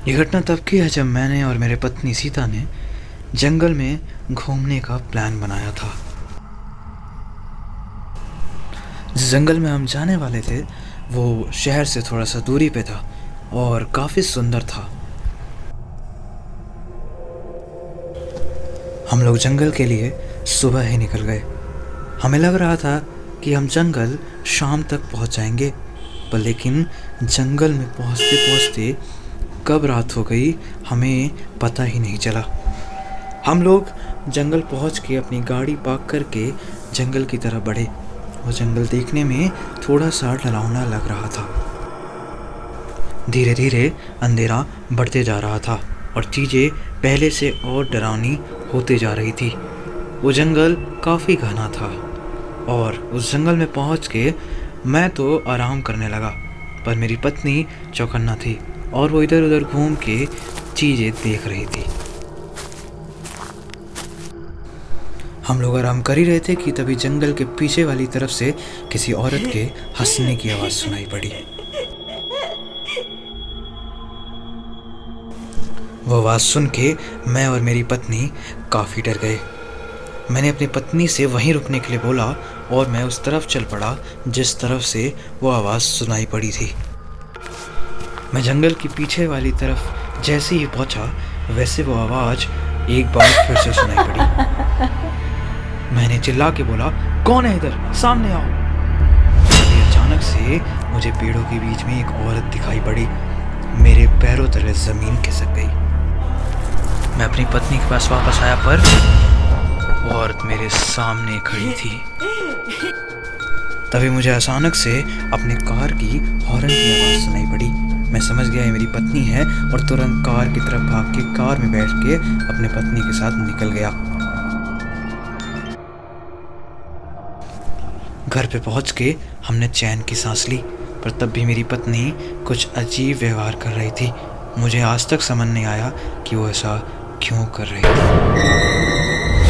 ये घटना तब की है जब मैंने और मेरे पत्नी सीता ने जंगल में घूमने का प्लान बनाया था। जिस जंगल में हम जाने वाले थे वो शहर से थोड़ा सा दूरी पे था और काफ़ी सुंदर था। हम लोग जंगल के लिए सुबह ही निकल गए। हमें लग रहा था कि हम जंगल शाम तक पहुंच जाएंगे, पर लेकिन जंगल में पहुंचते पहुंचते कब रात हो गई हमें पता ही नहीं चला। हम लोग जंगल पहुंच के अपनी गाड़ी पार्क करके जंगल की तरफ बढ़े। वो जंगल देखने में थोड़ा सा डरावना लग रहा था। धीरे धीरे अंधेरा बढ़ते जा रहा था और चीज़ें पहले से और डरावनी होते जा रही थी। वो जंगल काफ़ी घना था और उस जंगल में पहुंच के मैं तो आराम करने लगा, पर मेरी पत्नी चौकन्ना थी और वो इधर उधर घूम के चीज़ें देख रही थी। हम लोग आराम कर ही रहे थे कि तभी जंगल के पीछे वाली तरफ से किसी औरत के हंसने की आवाज़ सुनाई पड़ी। वो आवाज़ सुन के मैं और मेरी पत्नी काफ़ी डर गए। मैंने अपनी पत्नी से वहीं रुकने के लिए बोला और मैं उस तरफ चल पड़ा जिस तरफ से वो आवाज़ सुनाई पड़ी थी। मैं जंगल की पीछे वाली तरफ जैसे ही पहुंचा वैसे वो आवाज़ एक बार फिर से सुनाई पड़ी। मैंने चिल्ला के बोला, कौन है इधर, सामने आओ। तभी अचानक से मुझे पेड़ों के बीच में एक औरत दिखाई पड़ी। मेरे पैरों तले ज़मीन खिसक गई। मैं अपनी पत्नी के पास वापस आया पर वो औरत मेरे सामने खड़ी थी। तभी मुझे अचानक से अपने कार की हॉर्न की आवाज़ सुनाई पड़ी। मैं समझ गया ये मेरी पत्नी है और तुरंत कार की तरफ भाग के कार में बैठ के अपने पत्नी के साथ निकल गया। घर पे पहुंच के हमने चैन की सांस ली, पर तब भी मेरी पत्नी कुछ अजीब व्यवहार कर रही थी। मुझे आज तक समझ नहीं आया कि वो ऐसा क्यों कर रही थी।